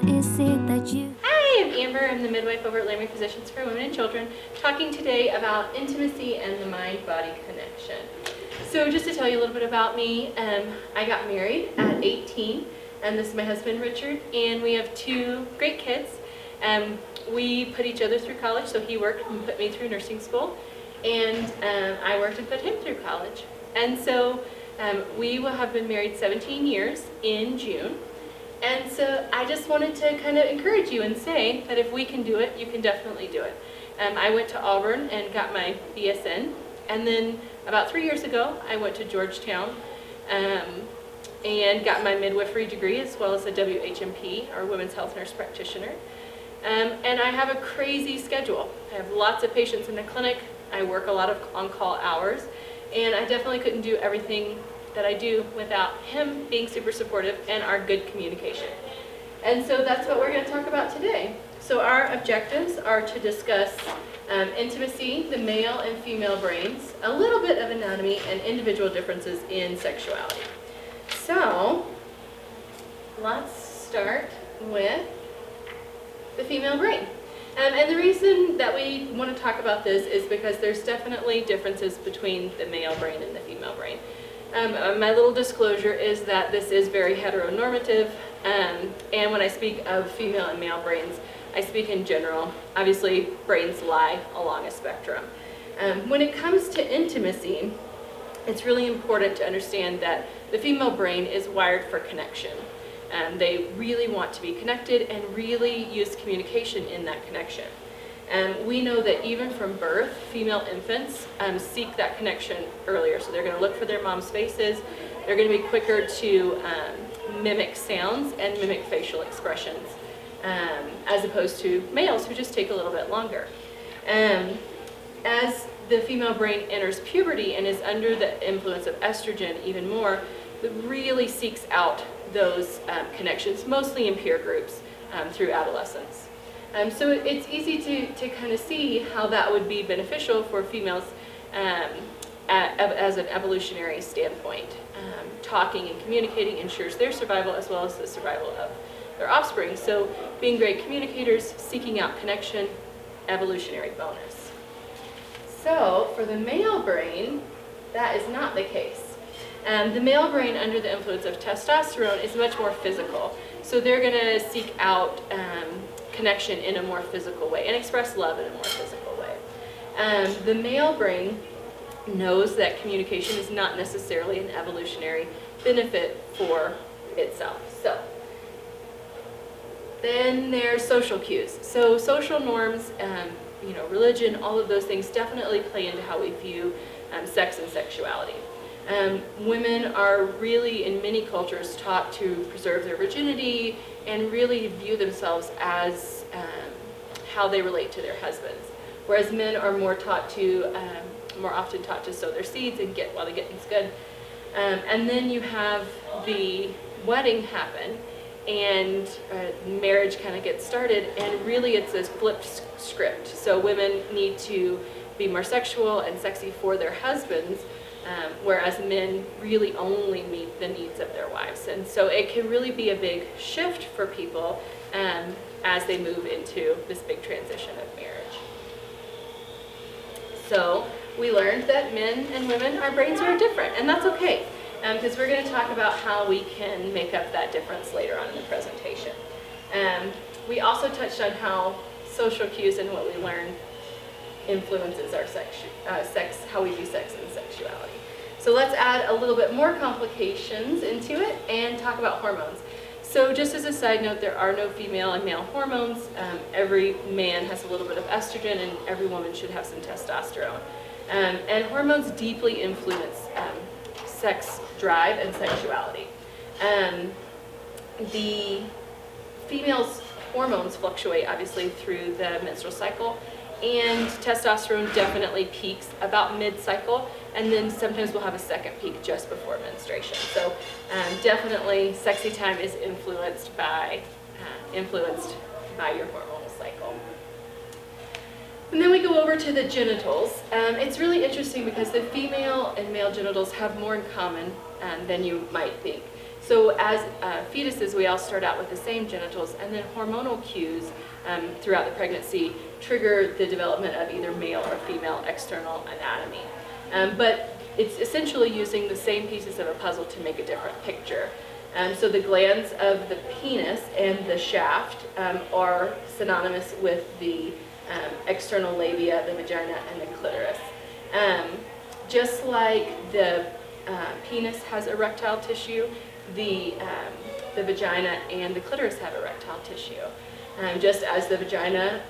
What is it that you... Hi, I'm Amber. I'm the midwife over at Laramie Physicians for Women and Children, talking today about intimacy and the mind-body connection. So just to tell you a little bit about me, I got married at 18, and this is my husband Richard, and we have two great kids. We put each other through college, so he worked and put me through nursing school, and I worked and put him through college. And so we will have been married 17 years in June. And so I just wanted to kind of encourage you and say that if we can do it, you can definitely do it. I went to Auburn and got my BSN, and then about 3 years ago I went to Georgetown and got my midwifery degree as well as a WHNP, or Women's Health Nurse Practitioner. And I have a crazy schedule. I have lots of patients in the clinic. I work a lot of on-call hours, and I definitely couldn't do everything that I do without him being super supportive and our good communication. And so that's what we're going to talk about today. So our objectives are to discuss intimacy, the male and female brains, a little bit of anatomy, and individual differences in sexuality. So let's start with the female brain. And the reason that we want to talk about this is because there's definitely differences between the male brain and the female brain. My little disclosure is that this is very heteronormative, and when I speak of female and male brains, I speak in general. Obviously, brains lie along a spectrum. When it comes to intimacy, it's really important to understand that the female brain is wired for connection. They really want to be connected and really use communication in that connection. We know that even from birth, female infants seek that connection earlier. So they're going to look for their mom's faces. They're going to be quicker to mimic sounds and mimic facial expressions, as opposed to males who just take a little bit longer. As the female brain enters puberty and is under the influence of estrogen even more, it really seeks out those connections, mostly in peer groups through adolescence. So it's easy to kind of see how that would be beneficial for females as an evolutionary standpoint. Talking and communicating ensures their survival as well as the survival of their offspring. So being great communicators, seeking out connection, evolutionary bonus. So for the male brain, that is not the case. The male brain under the influence of testosterone is much more physical. So they're going to seek out connection in a more physical way and express love in a more physical way. The male brain knows that communication is not necessarily an evolutionary benefit for itself. So then there's social cues. So social norms, religion, all of those things definitely play into how we view sex and sexuality. Women are really, in many cultures, taught to preserve their virginity and really view themselves as how they relate to their husbands, whereas men are more often taught to sow their seeds and get while the getting's good. And then you have the wedding happen, and marriage kind of gets started, and really it's a flipped script. So women need to be more sexual and sexy for their husbands, whereas men really only meet the needs of their wives. And so it can really be a big shift for people as they move into this big transition of marriage. So we learned that men and women, our brains are different, and that's okay, because we're going to talk about how we can make up that difference later on in the presentation. We also touched on how social cues and what we learn influences our how we view sex and sexuality. So let's add a little bit more complications into it and talk about hormones. So just as a side note, there are no female and male hormones. Every man has a little bit of estrogen, and every woman should have some testosterone. And hormones deeply influence sex drive and sexuality. The female's hormones fluctuate obviously through the menstrual cycle, and testosterone definitely peaks about mid-cycle, and then sometimes we'll have a second peak just before menstruation. So definitely sexy time is influenced by your hormonal cycle. And then we go over to the genitals. It's really interesting because the female and male genitals have more in common than you might think. So So as fetuses, we all start out with the same genitals, and then hormonal cues throughout the pregnancy trigger the development of either male or female external anatomy. But it's essentially using the same pieces of a puzzle to make a different picture. So the glands of the penis and the shaft are synonymous with the external labia, the vagina, and the clitoris. Just like the penis has erectile tissue, the vagina and the clitoris have erectile tissue. Just as the vagina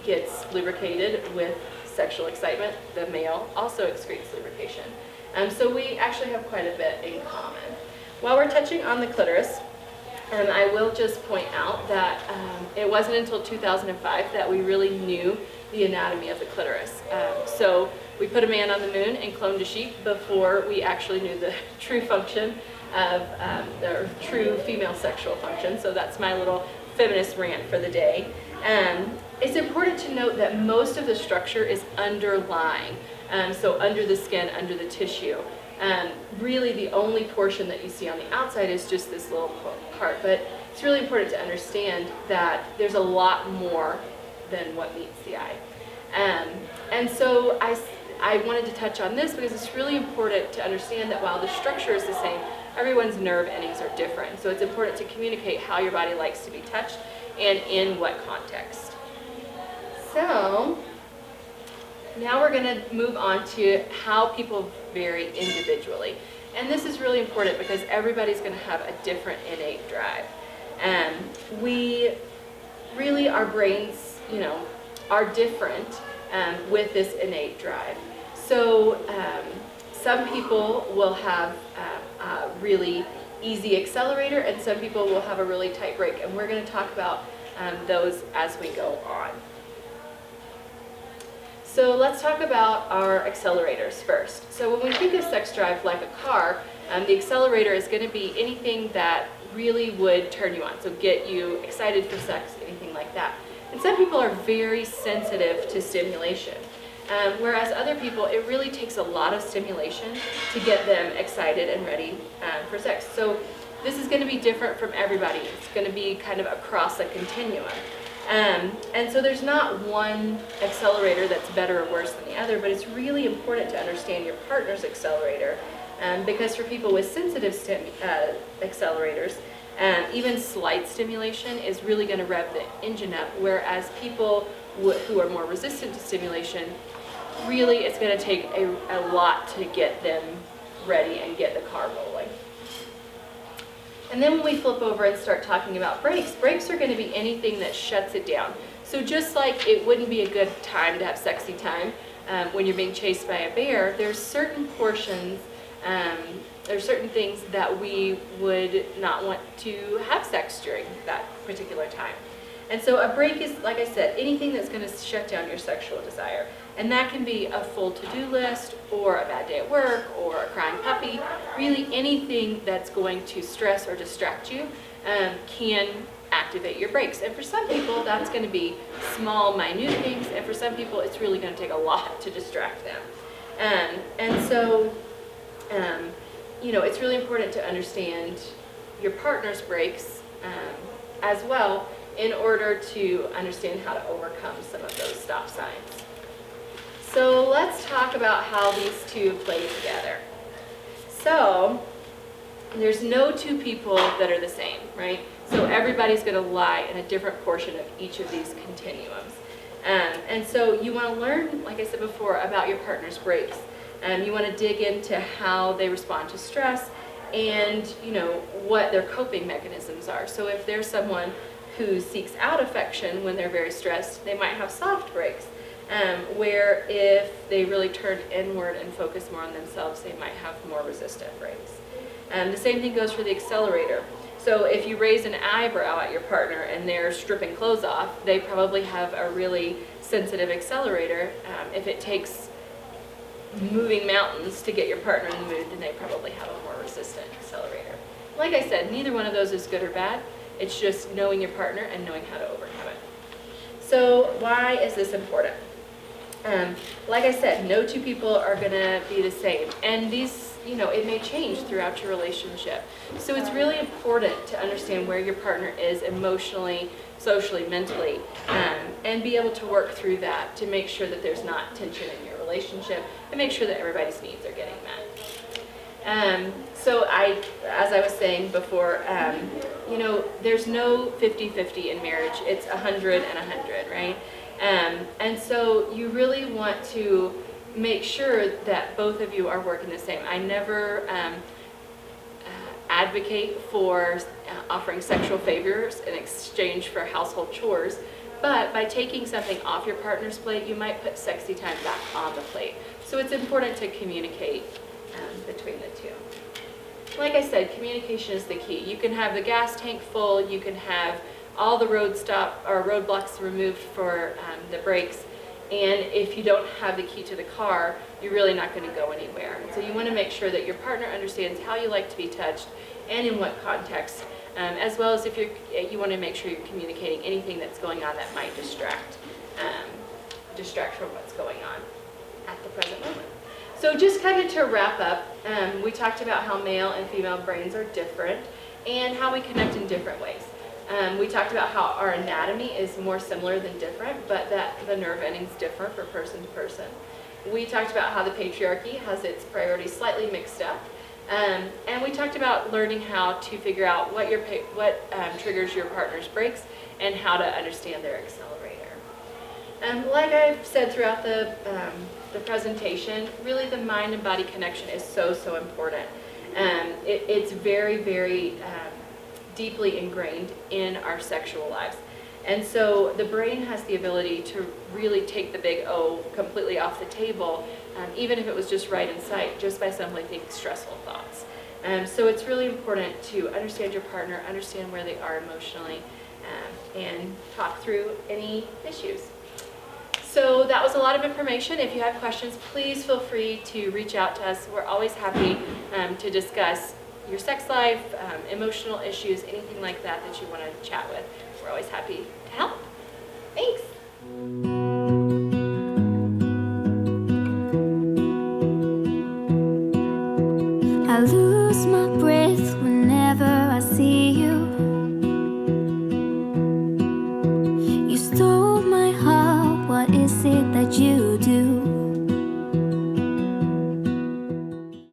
gets lubricated with sexual excitement, the male also excretes lubrication. So we actually have quite a bit in common. While we're touching on the clitoris, I will just point out that it wasn't until 2005 that we really knew the anatomy of the clitoris. So we put a man on the moon and cloned a sheep before we actually knew the true function of the true female sexual function. So that's my little feminist rant for the day. It's important to note that most of the structure is underlying, so under the skin, under the tissue. Really the only portion that you see on the outside is just this little part, but it's really important to understand that there's a lot more than what meets the eye. And so I wanted to touch on this because it's really important to understand that while the structure is the same, everyone's nerve endings are different. So it's important to communicate how your body likes to be touched and in what context. So now we're going to move on to how people vary individually. And this is really important because everybody's going to have a different innate drive. We really, our brains, are different with this innate drive. So some people will have a really easy accelerator and some people will have a really tight brake. And we're going to talk about those as we go on. So let's talk about our accelerators first. So when we think of sex drive like a car, the accelerator is going to be anything that really would turn you on. So get you excited for sex, anything like that. And some people are very sensitive to stimulation. Whereas other people, it really takes a lot of stimulation to get them excited and ready for sex. So this is going to be different from everybody. It's going to be kind of across a continuum. And so there's not one accelerator that's better or worse than the other, but it's really important to understand your partner's accelerator. Because for people with sensitive accelerators, even slight stimulation is really going to rev the engine up, whereas people who are more resistant to stimulation, really it's going to take a lot to get them ready and get the car rolling. And then when we flip over and start talking about brakes, brakes are going to be anything that shuts it down. So just like it wouldn't be a good time to have sexy time when you're being chased by a bear, there's certain portions, there's certain things that we would not want to have sex during that particular time. And so a brake is, like I said, anything that's going to shut down your sexual desire. And that can be a full to-do list, or a bad day at work, or a crying puppy. Really anything that's going to stress or distract you can activate your brakes. And for some people, that's going to be small, minute things, and for some people, it's really going to take a lot to distract them. And so, it's really important to understand your partner's brakes as well in order to understand how to overcome some of those stop signs. So let's talk about how these two play together. So there's no two people that are the same, right? So everybody's going to lie in a different portion of each of these continuums. And so you want to learn, like I said before, about your partner's brakes. You want to dig into how they respond to stress and, what their coping mechanisms are. So if there's someone who seeks out affection when they're very stressed, they might have soft brakes. Where if they really turn inward and focus more on themselves, they might have more resistant brakes. The same thing goes for the accelerator. So if you raise an eyebrow at your partner and they're stripping clothes off, they probably have a really sensitive accelerator. If it takes moving mountains to get your partner in the mood, then they probably have a more resistant accelerator. Like I said, neither one of those is good or bad. It's just knowing your partner and knowing how to overcome it. So why is this important? Like I said, no two people are going to be the same. And these, it may change throughout your relationship. So it's really important to understand where your partner is emotionally, socially, mentally, and be able to work through that to make sure that there's not tension in your relationship and make sure that everybody's needs are getting met. So as I was saying before, there's no 50-50 in marriage. It's 100 and 100, right? And so you really want to make sure that both of you are working the same. I never advocate for offering sexual favors in exchange for household chores, but by taking something off your partner's plate, you might put sexy time back on the plate. So it's important to communicate between the two. Like I said, communication is the key. You can have the gas tank full, you can have all the roadblocks removed for the brakes, and if you don't have the key to the car, you're really not going to go anywhere. So you want to make sure that your partner understands how you like to be touched and in what context, as well as if you want to make sure you're communicating anything that's going on that might distract from what's going on at the present moment. So just kind of to wrap up, we talked about how male and female brains are different and how we connect in different ways. We talked about how our anatomy is more similar than different, but that the nerve endings differ from person to person. We talked about how the patriarchy has its priorities slightly mixed up. And we talked about learning how to figure out what triggers your partner's brakes and how to understand their accelerator. Like I've said throughout the presentation, really the mind and body connection is so important. It's very, very deeply ingrained in our sexual lives. And so the brain has the ability to really take the big O completely off the table, even if it was just right in sight, just by simply thinking stressful thoughts. So it's really important to understand your partner, understand where they are emotionally, and talk through any issues. So that was a lot of information. If you have questions, please feel free to reach out to us. We're always happy to discuss your sex life, emotional issues, anything like that that you want to chat with. We're always happy to help. Thanks. I lose my breath whenever I see you. You stole my heart, what is it that you do?